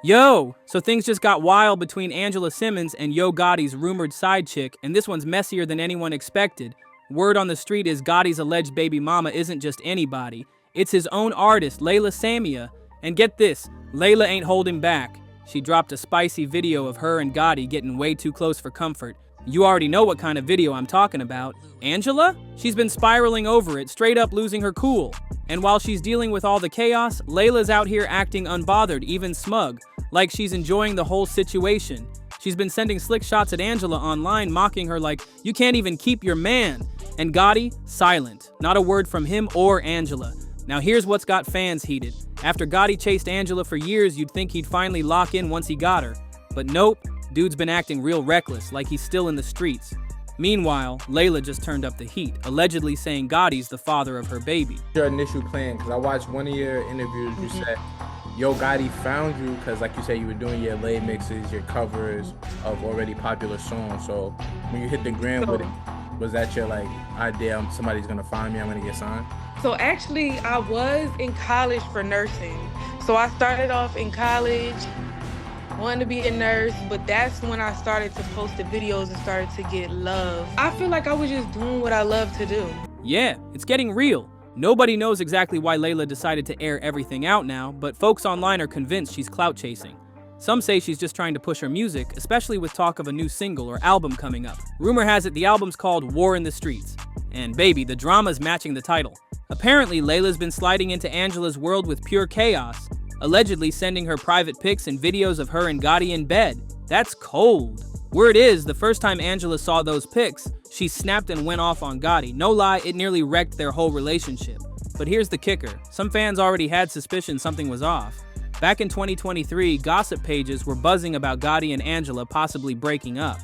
Yo! So things just got wild between Angela Simmons and Yo Gotti's rumored side chick, and this one's messier than anyone expected. Word on the street is Gotti's alleged baby mama isn't just anybody. It's his own artist, Layla Samia. And get this, Layla ain't holding back. She dropped a spicy video of her and Gotti getting way too close for comfort. You already know what kind of video I'm talking about. Angela? She's been spiraling over it, straight up losing her cool. And while she's dealing with all the chaos, Layla's out here acting unbothered, even smug, like she's enjoying the whole situation. She's been sending slick shots at Angela online, mocking her like, "You can't even keep your man." And Gotti, silent. Not a word from him or Angela. Now here's what's got fans heated. After Gotti chased Angela for years, you'd think he'd finally lock in once he got her. But nope, dude's been acting real reckless, like he's still in the streets. Meanwhile, Layla just turned up the heat, allegedly saying Gotti's the father of her baby. Your initial plan, because I watched one of your interviews, you said Yo Gotti found you because, like you said, you were doing your lay mixes, your covers of already popular songs. So when you hit the gram with it, was that your idea, somebody's gonna find me, I'm gonna get signed? So actually, I was in college for nursing. So I started off in college, wanted to be a nurse, but that's when I started to post the videos and started to get love. I feel like I was just doing what I love to do. Yeah, it's getting real. Nobody knows exactly why Layla decided to air everything out now, but folks online are convinced she's clout chasing. Some say she's just trying to push her music, especially with talk of a new single or album coming up. Rumor has it the album's called War in the Streets. And baby, the drama's matching the title. Apparently, Layla's been sliding into Angela's world with pure chaos, allegedly sending her private pics and videos of her and Gotti in bed. That's cold. Word is, the first time Angela saw those pics, she snapped and went off on Gotti. No lie, it nearly wrecked their whole relationship. But here's the kicker. Some fans already had suspicion something was off. Back in 2023, gossip pages were buzzing about Gotti and Angela possibly breaking up.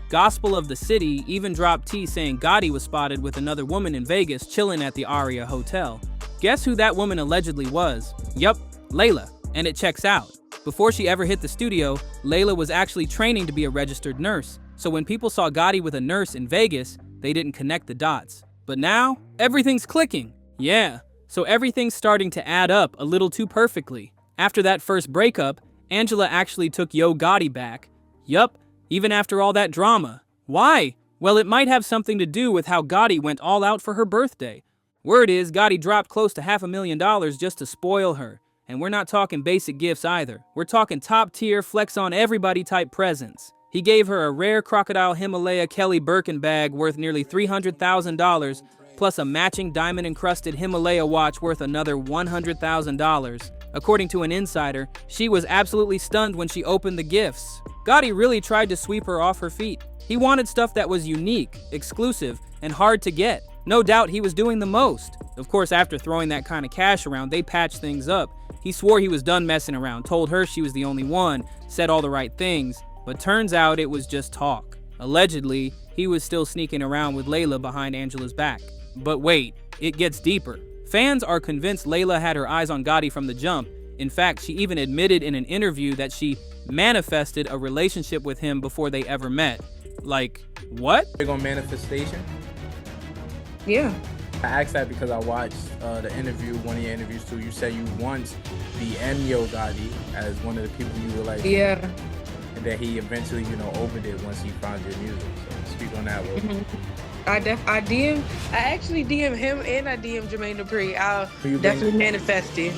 Gospel of the City even dropped tea saying Gotti was spotted with another woman in Vegas chilling at the Aria Hotel. Guess who that woman allegedly was? Yup, Layla. And it checks out. Before she ever hit the studio, Layla was actually training to be a registered nurse. So when people saw Gotti with a nurse in Vegas, they didn't connect the dots. But now, everything's clicking. Yeah, so everything's starting to add up a little too perfectly. After that first breakup, Angela actually took Yo Gotti back. Yup, even after all that drama. Why? Well, it might have something to do with how Gotti went all out for her birthday. Word is, Gotti dropped close to $500,000 just to spoil her. And we're not talking basic gifts either. We're talking top-tier, flex-on-everybody type presents. He gave her a rare crocodile Himalaya Kelly Birkin bag worth nearly $300,000, plus a matching diamond-encrusted Himalaya watch worth another $100,000. According to an insider, she was absolutely stunned when she opened the gifts. Gotti really tried to sweep her off her feet. He wanted stuff that was unique, exclusive, and hard to get. No doubt he was doing the most. Of course, after throwing that kind of cash around, they patched things up. He swore he was done messing around, told her she was the only one, said all the right things, but turns out it was just talk. Allegedly, he was still sneaking around with Layla behind Angela's back. But wait, it gets deeper. Fans are convinced Layla had her eyes on Gotti from the jump. In fact, she even admitted in an interview that she manifested a relationship with him before they ever met. Like, what? Big on manifestation? Yeah. I asked that because I watched the interview, one of your interviews too. You said you once DM'd Yo Gotti as one of the people you were like, Yeah. and that he eventually, overdid once he found your music. So speak on that one. I actually DM him and I DM Jermaine Dupri. I you definitely manifested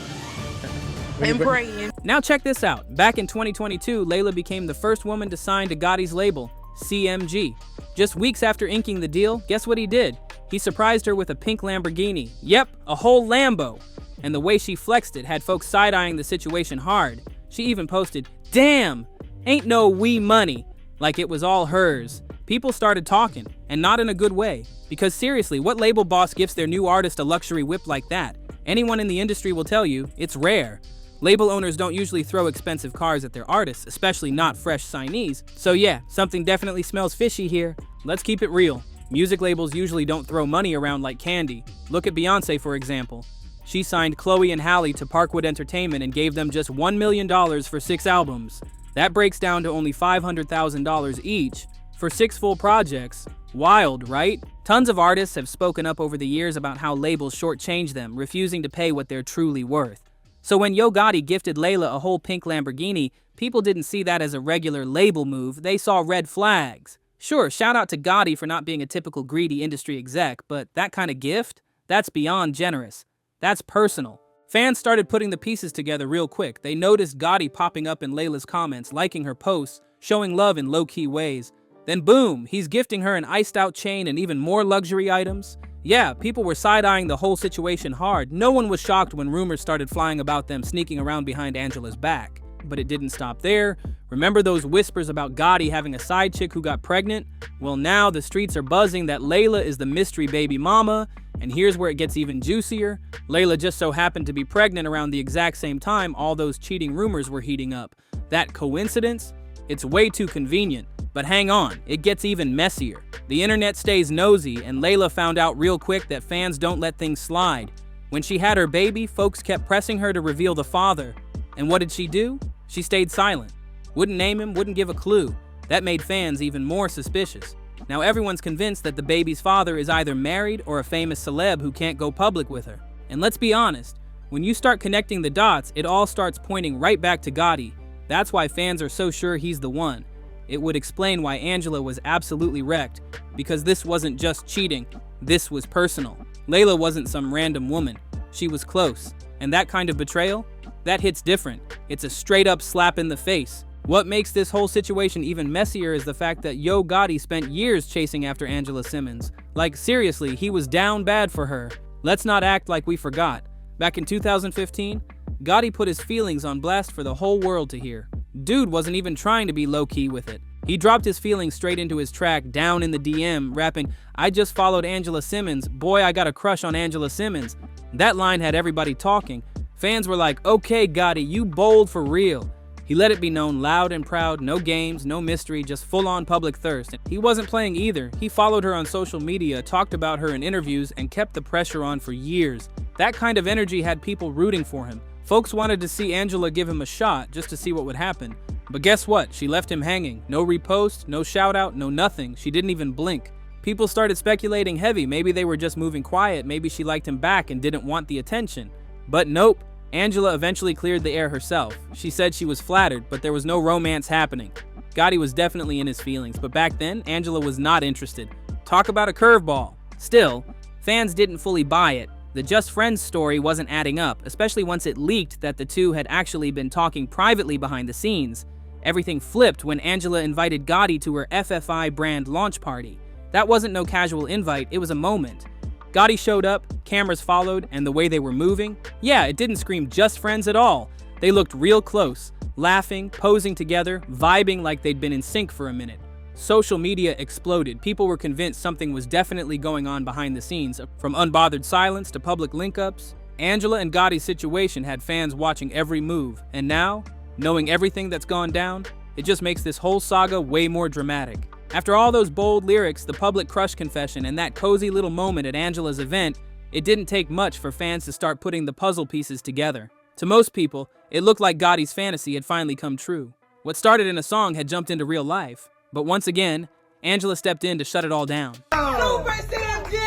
and praying. Now check this out. Back in 2022, Layla became the first woman to sign to Gotti's label, CMG. Just weeks after inking the deal, guess what he did? He surprised her with a pink Lamborghini. Yep, a whole Lambo. And the way she flexed it had folks side-eyeing the situation hard. She even posted, "Damn, ain't no wee money," like it was all hers. People started talking, and not in a good way. Because seriously, what label boss gifts their new artist a luxury whip like that? Anyone in the industry will tell you, it's rare. Label owners don't usually throw expensive cars at their artists, especially not fresh signees. So yeah, something definitely smells fishy here. Let's keep it real. Music labels usually don't throw money around like candy. Look at Beyonce, for example. She signed Chloe and Halle to Parkwood Entertainment and gave them just $1 million for 6 albums. That breaks down to only $500,000 each for 6 full projects. Wild, right? Tons of artists have spoken up over the years about how labels shortchange them, refusing to pay what they're truly worth. So when Yo Gotti gifted Layla a whole pink Lamborghini, people didn't see that as a regular label move, they saw red flags. Sure, shout out to Gotti for not being a typical greedy industry exec, but that kind of gift? That's beyond generous. That's personal. Fans started putting the pieces together real quick. They noticed Gotti popping up in Layla's comments, liking her posts, showing love in low-key ways. Then boom, he's gifting her an iced-out chain and even more luxury items. Yeah, people were side-eyeing the whole situation hard. No one was shocked when rumors started flying about them sneaking around behind Angela's back. But it didn't stop there. Remember those whispers about Gotti having a side chick who got pregnant? Well, now the streets are buzzing that Layla is the mystery baby mama. And here's where it gets even juicier. Layla just so happened to be pregnant around the exact same time all those cheating rumors were heating up. That coincidence? It's way too convenient. But hang on, it gets even messier. The internet stays nosy, and Layla found out real quick that fans don't let things slide. When she had her baby, folks kept pressing her to reveal the father. And what did she do? She stayed silent. Wouldn't name him, wouldn't give a clue. That made fans even more suspicious. Now everyone's convinced that the baby's father is either married or a famous celeb who can't go public with her. And let's be honest, when you start connecting the dots, it all starts pointing right back to Gotti. That's why fans are so sure he's the one. It would explain why Angela was absolutely wrecked, because this wasn't just cheating, this was personal. Layla wasn't some random woman. She was close. And that kind of betrayal? That hits different. It's a straight-up slap in the face. What makes this whole situation even messier is the fact that Yo Gotti spent years chasing after Angela Simmons. Like, seriously, he was down bad for her. Let's not act like we forgot. Back in 2015, Gotti put his feelings on blast for the whole world to hear. Dude wasn't even trying to be low-key with it. He dropped his feelings straight into his track, Down in the DM, rapping, "I just followed Angela Simmons. Boy, I got a crush on Angela Simmons." That line had everybody talking. Fans were like, okay, Gotti, you bold for real. He let it be known loud and proud, no games, no mystery, just full-on public thirst. He wasn't playing either. He followed her on social media, talked about her in interviews, and kept the pressure on for years. That kind of energy had people rooting for him. Folks wanted to see Angela give him a shot just to see what would happen. But guess what? She left him hanging. No repost, no shout-out, no nothing. She didn't even blink. People started speculating heavy. Maybe they were just moving quiet. Maybe she liked him back and didn't want the attention. But nope. Angela eventually cleared the air herself. She said she was flattered, but there was no romance happening. Gotti was definitely in his feelings, but back then, Angela was not interested. Talk about a curveball. Still, fans didn't fully buy it. The Just Friends story wasn't adding up, especially once it leaked that the two had actually been talking privately behind the scenes. Everything flipped when Angela invited Gotti to her FFI brand launch party. That wasn't no casual invite, it was a moment. Gotti showed up, cameras followed, and the way they were moving, yeah, it didn't scream Just Friends at all. They looked real close, laughing, posing together, vibing like they'd been in sync for a minute. Social media exploded. People were convinced something was definitely going on behind the scenes. From unbothered silence to public link-ups, Angela and Gotti's situation had fans watching every move. And now, knowing everything that's gone down, it just makes this whole saga way more dramatic. After all those bold lyrics, the public crush confession, and that cozy little moment at Angela's event, it didn't take much for fans to start putting the puzzle pieces together. To most people, it looked like Gotti's fantasy had finally come true. What started in a song had jumped into real life. But once again, Angela stepped in to shut it all down. Super CMG!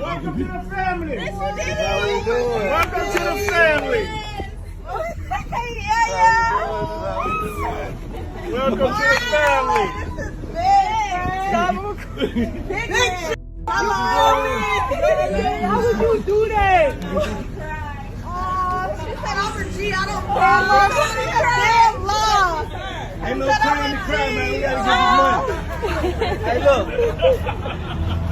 Welcome to the family. How we doing? Welcome to the family. Welcome to the family. This is big. How would you do that? Oh, she said I'm a G. I don't love. Ain't no time to cry, man. We gotta get this money. Hey,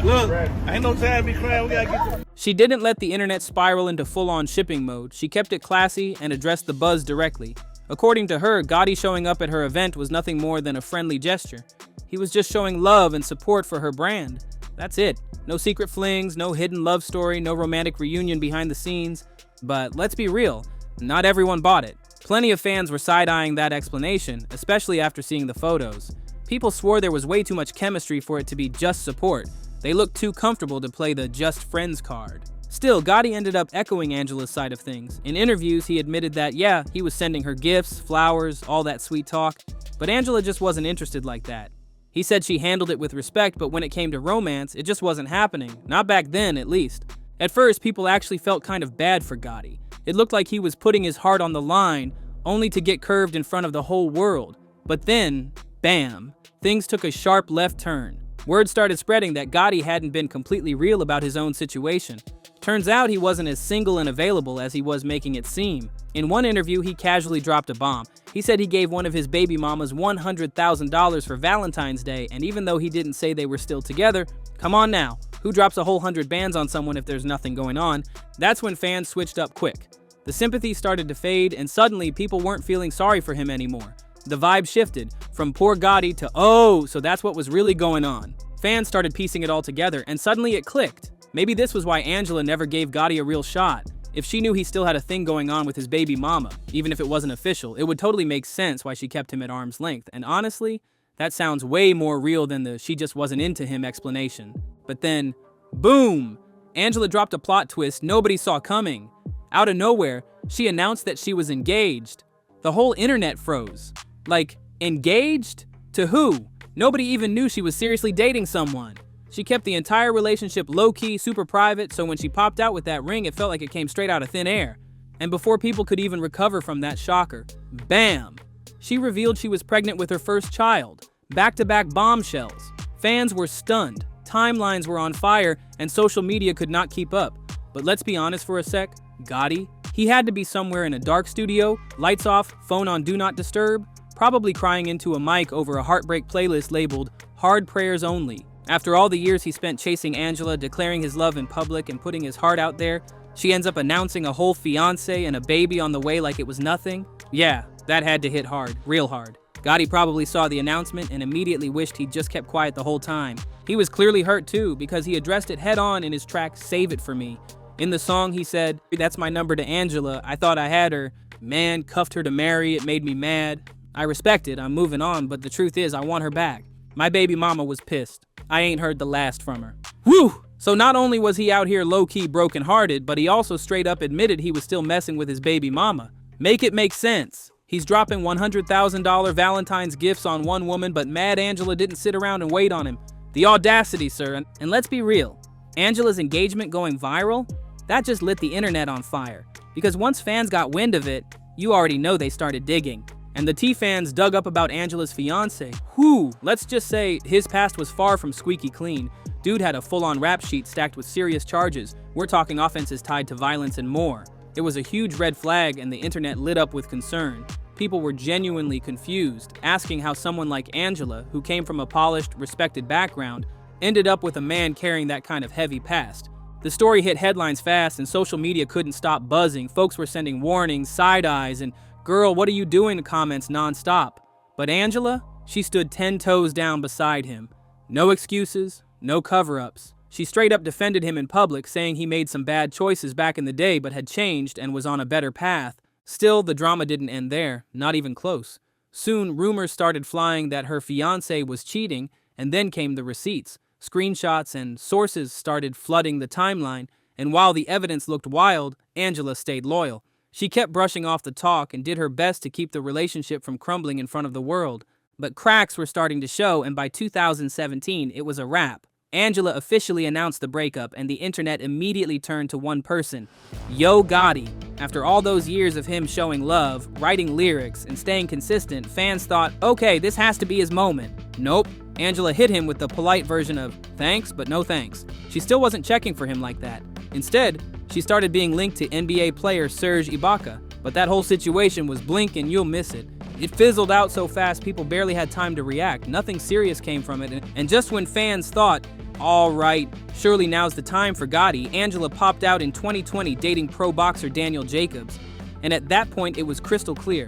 look, ain't no time to be crying. We gotta get this. She didn't let the internet spiral into full-on shipping mode. She kept it classy and addressed the buzz directly. According to her, Gotti showing up at her event was nothing more than a friendly gesture. He was just showing love and support for her brand. That's it. No secret flings, no hidden love story, no romantic reunion behind the scenes. But let's be real, not everyone bought it. Plenty of fans were side-eyeing that explanation, especially after seeing the photos. People swore there was way too much chemistry for it to be just support. They looked too comfortable to play the just friends card. Still, Gotti ended up echoing Angela's side of things. In interviews, he admitted that, yeah, he was sending her gifts, flowers, all that sweet talk, but Angela just wasn't interested like that. He said she handled it with respect, but when it came to romance, it just wasn't happening. Not back then, at least. At first, people actually felt kind of bad for Gotti. It looked like he was putting his heart on the line, only to get curved in front of the whole world. But then, bam, things took a sharp left turn. Word started spreading that Gotti hadn't been completely real about his own situation. Turns out he wasn't as single and available as he was making it seem. In one interview, he casually dropped a bomb. He said he gave one of his baby mamas $100,000 for Valentine's Day, and even though he didn't say they were still together, come on now, who drops a whole 100 bands on someone if there's nothing going on? That's when fans switched up quick. The sympathy started to fade, and suddenly people weren't feeling sorry for him anymore. The vibe shifted from poor Gotti to, oh, so that's what was really going on. Fans started piecing it all together, and suddenly it clicked. Maybe this was why Angela never gave Gotti a real shot. If she knew he still had a thing going on with his baby mama, even if it wasn't official, it would totally make sense why she kept him at arm's length. And honestly, that sounds way more real than the she just wasn't into him explanation. But then, boom! Angela dropped a plot twist nobody saw coming. Out of nowhere, she announced that she was engaged. The whole internet froze. Like, engaged? To who? Nobody even knew she was seriously dating someone. She kept the entire relationship low-key, super private, so when she popped out with that ring, it felt like it came straight out of thin air. And before people could even recover from that shocker, bam! She revealed she was pregnant with her first child. Back-to-back bombshells. Fans were stunned, timelines were on fire, and social media could not keep up. But let's be honest for a sec, Gotti? He had to be somewhere in a dark studio, lights off, phone on Do Not Disturb, probably crying into a mic over a heartbreak playlist labeled Hard Prayers Only. After all the years he spent chasing Angela, declaring his love in public and putting his heart out there, she ends up announcing a whole fiancé and a baby on the way like it was nothing. Yeah, that had to hit hard, real hard. Gotti probably saw the announcement and immediately wished he'd just kept quiet the whole time. He was clearly hurt too, because he addressed it head on in his track Save It For Me. In the song he said, "That's my number to Angela, I thought I had her. Man, cuffed her to marry, it made me mad. I respect it, I'm moving on, but the truth is I want her back. My baby mama was pissed. I ain't heard the last from her." Whew! So not only was he out here low-key brokenhearted, but he also straight up admitted he was still messing with his baby mama. Make it make sense. He's dropping $100,000 Valentine's gifts on one woman, but Mad Angela didn't sit around and wait on him. The audacity, sir. And let's be real. Angela's engagement going viral? That just lit the internet on fire. Because once fans got wind of it, you already know they started digging. And the T-fans dug up about Angela's fiancé. Whew, let's just say his past was far from squeaky clean. Dude had a full-on rap sheet stacked with serious charges. We're talking offenses tied to violence and more. It was a huge red flag and the internet lit up with concern. People were genuinely confused, asking how someone like Angela, who came from a polished, respected background, ended up with a man carrying that kind of heavy past. The story hit headlines fast and social media couldn't stop buzzing. Folks were sending warnings, side eyes, and "Girl, what are you doing?" comments nonstop. But Angela, she stood 10 toes down beside him. No excuses, no cover-ups. She straight up defended him in public, saying he made some bad choices back in the day but had changed and was on a better path. Still, the drama didn't end there, not even close. Soon, rumors started flying that her fiancé was cheating, and then came the receipts. Screenshots and sources started flooding the timeline, and while the evidence looked wild, Angela stayed loyal. She kept brushing off the talk and did her best to keep the relationship from crumbling in front of the world. But cracks were starting to show, and by 2017, it was a wrap. Angela officially announced the breakup, and the internet immediately turned to one person, Yo Gotti. After all those years of him showing love, writing lyrics, and staying consistent, fans thought, okay, this has to be his moment. Nope. Angela hit him with the polite version of, thanks, but no thanks. She still wasn't checking for him like that. Instead, she started being linked to NBA player Serge Ibaka, but that whole situation was blink and you'll miss it. It fizzled out so fast people barely had time to react. Nothing serious came from it, and just when fans thought, all right, surely now's the time for Gotti, Angela popped out in 2020 dating pro boxer Daniel Jacobs. And at that point, it was crystal clear.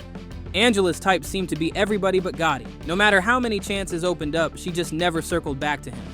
Angela's type seemed to be everybody but Gotti. No matter how many chances opened up, she just never circled back to him.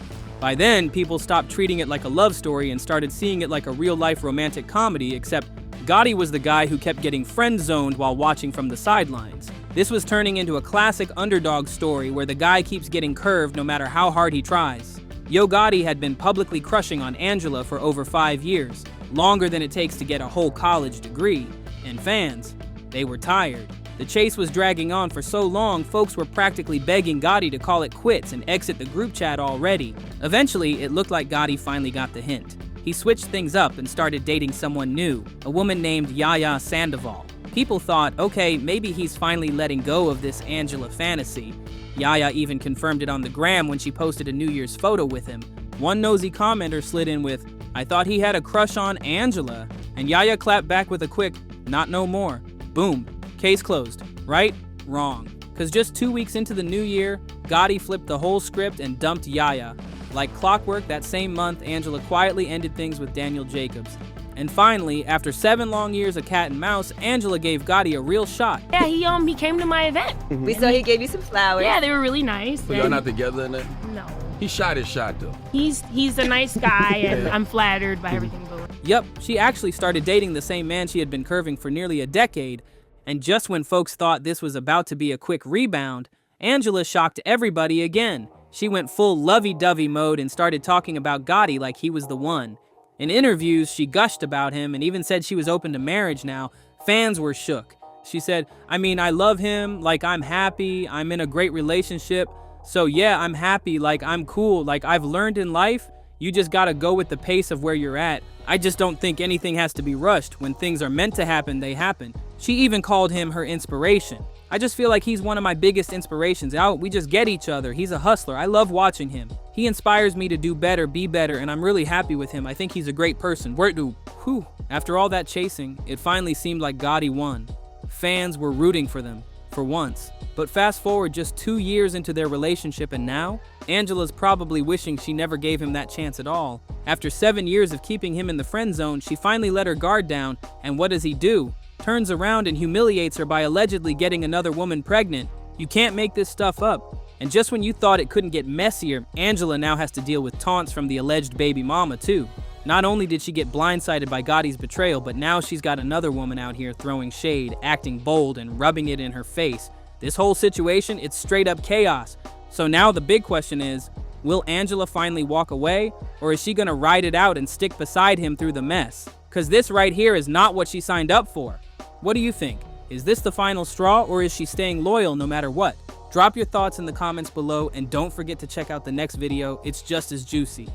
By then, people stopped treating it like a love story and started seeing it like a real-life romantic comedy, except Gotti was the guy who kept getting friend-zoned while watching from the sidelines. This was turning into a classic underdog story where the guy keeps getting curved no matter how hard he tries. Yo Gotti had been publicly crushing on Angela for over 5 years, longer than it takes to get a whole college degree, and fans, they were tired. The chase was dragging on for so long, folks were practically begging Gotti to call it quits and exit the group chat already. Eventually, it looked like Gotti finally got the hint. He switched things up and started dating someone new, a woman named Yaya Sandoval. People thought, okay, maybe he's finally letting go of this Angela fantasy. Yaya even confirmed it on the gram when she posted a New Year's photo with him. One nosy commenter slid in with, "I thought he had a crush on Angela," and Yaya clapped back with a quick, "Not no more." Boom. Case closed. Right? Wrong. Cause just 2 weeks into the new year, Gotti flipped the whole script and dumped Yaya. Like clockwork, that same month, Angela quietly ended things with Daniel Jacobs. And finally, after 7 long years of cat and mouse, Angela gave Gotti a real shot. Yeah, he came to my event. We saw he gave you some flowers. Yeah, they were really nice. But y'all not together in that? No. He shot his shot though. He's a nice guy, and I'm flattered by everything going. Yep, she actually started dating the same man she had been curving for nearly a decade. And just when folks thought this was about to be a quick rebound, Angela shocked everybody again. She went full lovey-dovey mode and started talking about Gotti like he was the one. In interviews, she gushed about him and even said she was open to marriage now. Fans were shook. She said, "I mean, I love him, like I'm happy, I'm in a great relationship. So yeah, I'm happy, like I'm cool, like I've learned in life, you just gotta go with the pace of where you're at. I just don't think anything has to be rushed. When things are meant to happen, they happen." She even called him her inspiration. "I just feel like he's one of my biggest inspirations. We just get each other. He's a hustler. I love watching him. He inspires me to do better, be better, and I'm really happy with him. I think he's a great person." Whew. After all that chasing, it finally seemed like Gotti won. Fans were rooting for them, for once. But fast forward just 2 years into their relationship, and now, Angela's probably wishing she never gave him that chance at all. After 7 years of keeping him in the friend zone, she finally let her guard down, and what does he do? Turns around and humiliates her by allegedly getting another woman pregnant. You can't make this stuff up. And just when you thought it couldn't get messier, Angela now has to deal with taunts from the alleged baby mama too. Not only did she get blindsided by Gotti's betrayal, but now she's got another woman out here throwing shade, acting bold, and rubbing it in her face. This whole situation, it's straight up chaos. So now the big question is, will Angela finally walk away, or is she gonna ride it out and stick beside him through the mess? Cause this right here is not what she signed up for. What do you think? Is this the final straw, or is she staying loyal no matter what? Drop your thoughts in the comments below, and don't forget to check out the next video. It's just as juicy.